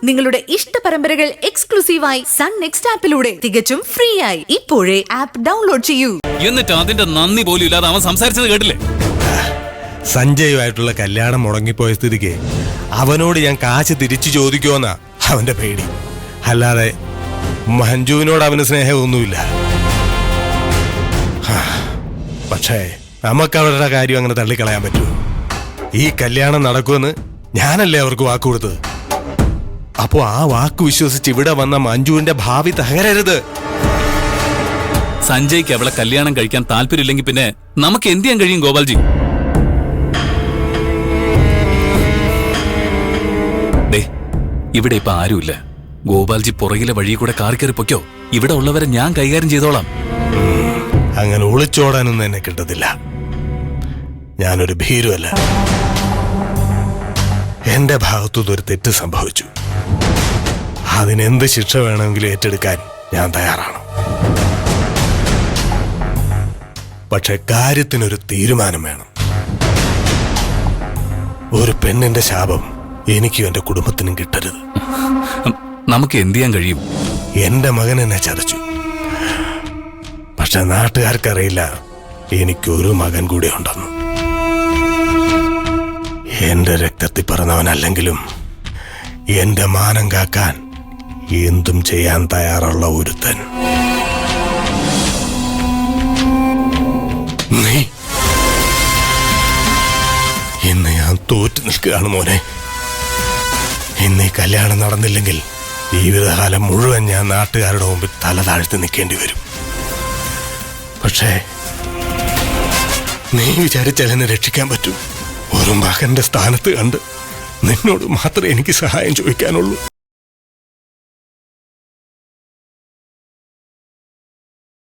നിങ്ങളുടെ ഇഷ്ട പരമ്പരകൾ എക്സ്ക്ലൂസീവായി സൺ നെക്സ്റ്റ് ആപ്പിലൂടെ തികച്ചും ഫ്രീ ആയി ഇപ്പോഴേ ആപ്പ് ഡൗൺലോഡ് ചെയ്യൂ. എന്നിട്ട് അതിന്റെ നന്ദി പോലും ഇല്ലാതെ അവൻ സംസാരിച്ചത് കേട്ടില്ലേ? സഞ്ജയുമായിട്ടുള്ള കല്യാണം മുടങ്ങിപ്പോയ സ്ഥിതിക്ക് അവനോട് ഞാൻ കാശ് തിരിച്ചു ചോദിക്കുമെന്നാ അവന്റെ പേടി. അല്ലാതെ മഞ്ജുവിനോട് അവന് സ്നേഹമൊന്നുമില്ല. പക്ഷേ നമുക്ക് അവരുടെ കാര്യം അങ്ങനെ തള്ളിക്കളയാൻ പറ്റുമോ? ഈ കല്യാണം നടക്കുമെന്ന് ഞാനല്ലേ അവർക്ക് വാക്ക് കൊടുത്തത്. അപ്പോ ആ വാക്ക് വിശ്വസിച്ച് ഇവിടെ വന്ന മഞ്ജുവിന്റെ ഭാവി തകരരുത്. സഞ്ജയ്ക്ക് അവളെ കല്യാണം കഴിക്കാൻ താല്പര്യമില്ലെങ്കിൽ പിന്നെ നമുക്ക് എന്ത് ചെയ്യാൻ കഴിയും ഗോപാൽജി? ഇവിടെ ഇപ്പൊ ആരുമില്ല. ഗോപാൽജി പുറകിലെ വഴി കൂടെ കാറി കയറി പൊയ്ക്കോ. ഇവിടെ ഉള്ളവരെ ഞാൻ കൈകാര്യം ചെയ്തോളാം. അങ്ങനെ ഒളിച്ചോടാനൊന്നും എന്നെ കിട്ടത്തില്ല. ഞാനൊരു ഭീരുവല്ല. എന്റെ ഭാഗത്തുനിന്ന് ഒരു തെറ്റ് സംഭവിച്ചു. അതിനെന്ത് ശിക്ഷ വേണമെങ്കിലും ഏറ്റെടുക്കാൻ ഞാൻ തയ്യാറാണ്. പക്ഷെ കാര്യത്തിനൊരു തീരുമാനം വേണം. ഒരു പെണ്ണിന്റെ ശാപം എനിക്കും എന്റെ കുടുംബത്തിനും കിട്ടരുത്. നമുക്ക് എന്ത് ചെയ്യാൻ കഴിയും? എന്റെ മകൻ എന്നെ ചതച്ചു. പക്ഷെ നാട്ടുകാർക്കറിയില്ല എനിക്കൊരു മകൻ കൂടി ഉണ്ടെന്ന്. എന്റെ രക്തത്തിൽ പിറന്നവനല്ലെങ്കിലും എന്റെ മാനം കാക്കാൻ എന്തും ചെയ്യാൻ തയ്യാറുള്ള ഒരുത്തൻ. നീ ഇന്ന് ഞാൻ തോറ്റു നിൽക്കുകയാണ് മോനെ. ഇന്ന് ഈ കല്യാണം നടന്നില്ലെങ്കിൽ ജീവിതകാലം മുഴുവൻ ഞാൻ നാട്ടുകാരുടെ മുമ്പിൽ തല താഴ്ത്തി നിൽക്കേണ്ടി വരും. പക്ഷേ നീ വിചാരിച്ചാൽ എന്നെ രക്ഷിക്കാൻ പറ്റും. ഒരു മകന്റെ സ്ഥാനത്ത് കണ്ട് നിന്നോട് മാത്രമേ എനിക്ക് സഹായം ചോദിക്കാനുള്ളൂ.